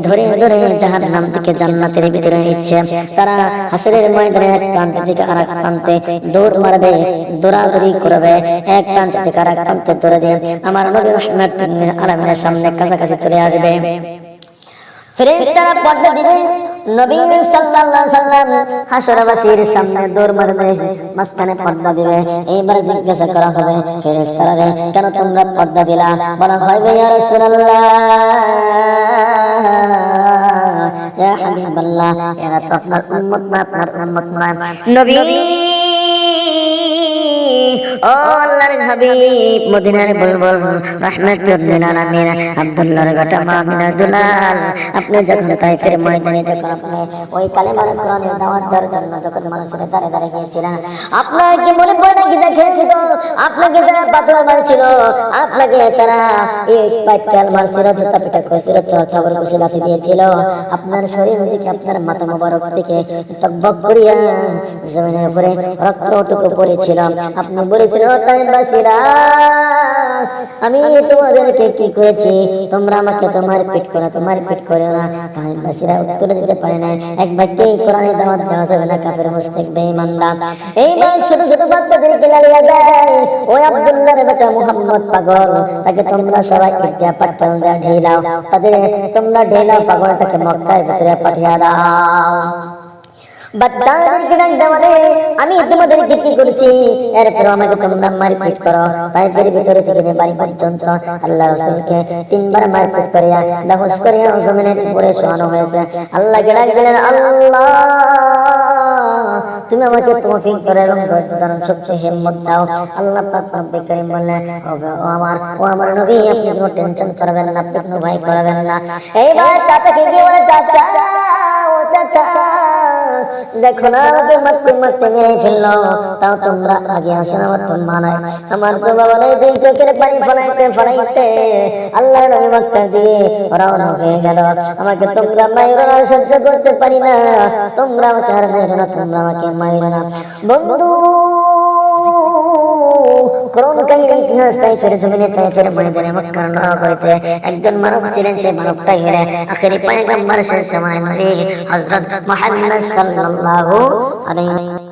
ধরে ধরে জাহান্নাম থেকে জান্নাতের ভিতরে নিচ্ছে। তারা হাসরের ময়দানে এক প্রান্ত থেকে আরেক প্রান্তে দৌড় মারবে, দৌড়াদৌড়ি করবে, এক প্রান্ত থেকে আরেক প্রান্তে দৌড়ে দিয়ে আমার নবী রাহমাতুল লিল আলামিনের সামনে কাছাকাছি চলে আসবে। ফেরেশতারা পর্দা দিবে, নবী সাল্লাল্লাহু আলাইহি সাল্লাম হাসরবাসীর সামনে দৌড় মারবে, মাঝখানে পর্দা দিবে। এইবার জিজ্ঞাসা করা হবে ফেরেশতারা, কেন তোমরা পর্দা দিলা? বলা হবে ইয়া রাসূলুল্লাহ, ইয়া হাবিবাল্লাহ, এরা তো আপনার উম্মত না, আপনার উম্মত না। নবী ও আল্লাহর হাবিব, মদিনার বুলবুল রাহমাতুল লিল আলামিন আব্দুল্লাহর বেটা মামিনা দুলাল, আপনি যখন তাইফের ময়দানে যখন আপনি ওই কালেমার কোরআনের দাওয়াত দেওয়ার জন্য যখন মানুষের চারে চারে গিয়েছিলেন, আপনার কি মনে পড়ে নাকি? দেখেন তো, আপনাকে যারা পাথর মারছিল, আপনাকে তারা এই পাটকেল মারছিল, জুতা পিটা করেছিল, চাবর কুশি লাথি দিয়েছিল, আপনার শরীর থেকে আপনার মাথা মোবারক থেকে টকবক করিয়া জমিনের উপরে রক্তটুকু পড়েছিল। আপনি বলেছিলেন, তাইফবাসীরা, আমি তোমাদেরকে কি করেছি? তোমরা আমাকে তোমার পিট করো, তোমার পিট করো না। তাইফবাসীরা উত্তর দিতে পারে না। এক বাক্যে কোরআনে দাওয়াত দেওয়া যাবে না, কাফের মুশরিক বেঈমানরা এইবার ছোট ছোট বাচ্চাদেরকে লালিয়ে দেয়। ওই আব্দুল্লাহর বেটা মুহাম্মদ পাগল, তাকে তোমরা সবাই ইত্যা পাটকেল দিয়ে ঢেলাও, তাদের তোমরা ঢেলাও, পাগলটাকে মক্কার ভিতরে পাঠিয়ে দাও। বাচ্চাদেরকে ডাক দেওয়ারে, আমি তোমাদেরকে কি করেছি? এরপর আমাকে তোমরা মারপিট করো। তাইফের ভিতরে থেকে বাড়ি পর্যন্ত আল্লাহ রাসূলকে 3 বার মারপিট করিয়া বেহুশ করিয়া জমিনের উপরে শোয়ানো হয়েছে। আল্লাহকে ডাক দিলেন, আল্লাহ তুমি আমাকে তৌফিক করো এবং ধৈর্য ধারণ শক্তি হিম্মত দাও। আল্লাহ পাক রব্বে কারীম বললেন, ও আমার নবী, আপনি কোনো টেনশন করবেন না, আপনি কোনো ভয় করবেন না। এইবার চাচাকে গিয়ে বলে, চাচা, ও চাচা, দেখো না আমাকে মারতে মারতে মেরে ফেললো, তাও তোমরা আগে আসো না। আমার তো মানায়, আমার তো বাবা নাই, 2 চোখের পানি ফলাইতে ফলাইতে আল্লাহ নবী মক্কা দিয়ে রওনা হয়ে গেল। আমাকে তোমরা মাইরো না, সহ্য করতে পারি না, তোমরা আমাকে আর মাইরো না, তোমরা আমাকে মাইরো না। বন্ধু, কোরআন কাহিনী ইতিহাস তাইফের জমিনে, তাইফের ময়দানে মক্কার নগরীতে একজন মানব ছিলেন। সেই মানবটাই হলেন আখিরি পয়গম্বর শেষ সময় নবী হযরত মুহাম্মদ সাল্লাল্লাহু আলাইহি